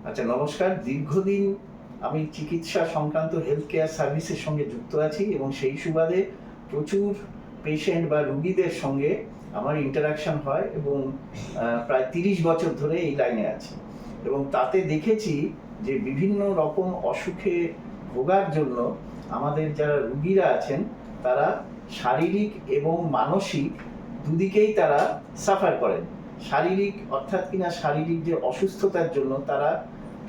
আচ্ছা, নমস্কার। দীর্ঘদিন আমি চিকিৎসা সংক্রান্ত হেলথ কেয়ার সার্ভিসের সঙ্গে যুক্ত আছি এবং সেই সুবাদে প্রচুর পেশেন্ট বা রুগীদের সঙ্গে আমার ইন্টারাকশন হয় এবং প্রায় 30 বছর ধরে এই লাইনে আছি এবং তাতে দেখেছি যে বিভিন্ন রকম অসুখে ভোগার জন্য আমাদের যারা রুগীরা আছেন তারা শারীরিক এবং মানসিক দুদিকেই তারা সাফার করেন। শারীরিক অর্থাৎ কিনা শারীরিক যে অসুস্থতার জন্য তারা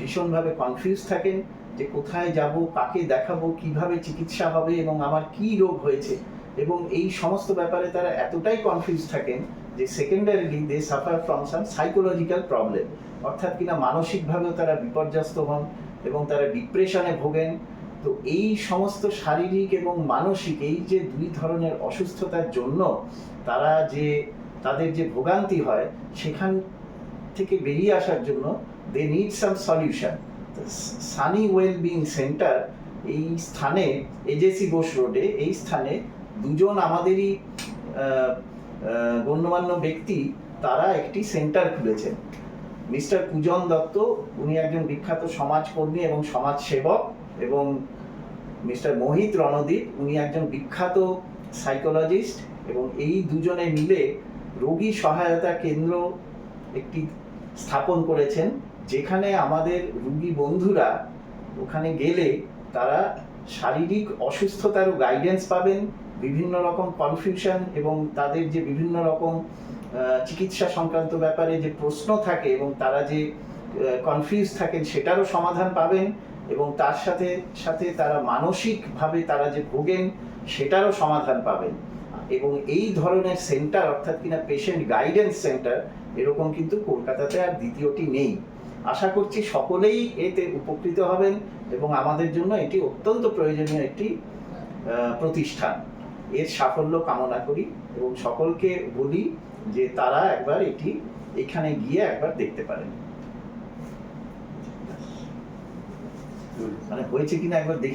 ভীষণভাবে কনফিউজ থাকেন যে কোথায় যাব, কাকে দেখাবো, কিভাবে চিকিৎসা হবে এবং আমার কি রোগ হয়েছে, এবং এই সমস্ত ব্যাপারে তারা এতটাই কনফিউজ থাকেন যে secondarily they suffer from some psychological problem, অর্থাৎ কিনা মানসিকভাবেও তারা বিপর্যস্ত হন এবং তারা ডিপ্রেশনে ভোগেন। তো এই সমস্ত শারীরিক এবং মানসিক এই যে দুই ধরনের অসুস্থতার জন্য তারা যে তাদের যে ভোগান্তি হয় সেখান থেকে বেরিয়ে আসার জন্য they need some solution. Sunny wellbeing centre এই স্থানে, এজেসি বোস রোডে, এই স্থানে দুজন আমাদেরই গণ্যমান্য ব্যক্তি তারা একটি সেন্টার খুলেছেন। মিস্টার পূজন দত্ত, উনি একজন বিখ্যাত সমাজকর্মী এবং সমাজসেবক, এবং মিস্টার মোহিত রণদীপ, উনি একজন বিখ্যাত সাইকোলজিস্ট, এবং এই দুজনে মিলে রোগী সহায়তা কেন্দ্র একটি স্থাপন করেছেন, যেখানে আমাদের রোগী বন্ধুরা ওখানে গেলে তারা শারীরিক অসুস্থতারও গাইডেন্স পাবেন, বিভিন্ন রকম কনফিউশন এবং তাদের যে বিভিন্ন রকম চিকিৎসা সংক্রান্ত ব্যাপারে যে প্রশ্ন থাকে এবং তারা যে কনফিউজ থাকেন সেটারও সমাধান পাবেন, এবং তার সাথে সাথে তারা মানসিকভাবে তারা যে ভোগেন সেটারও সমাধান পাবেন। এবং এই ধরনের সেন্টার অর্থাৎ কিনা পেশেন্ট গাইডেন্স সেন্টার এরকম কিন্তু কলকাতাতে আর দ্বিতীয়টি নেই। আশা করছি সকলেই এতে উপকৃত হবেন এবং আমাদের জন্য এটি অত্যন্ত প্রয়োজনীয় একটি প্রতিষ্ঠান। এর সাফল্য কামনা করি এবং সকলকে বলি যে তারা একবার এখানে গিয়ে একবার দেখতে পারেন, মানে হয়েছে কিনা একবার দেখে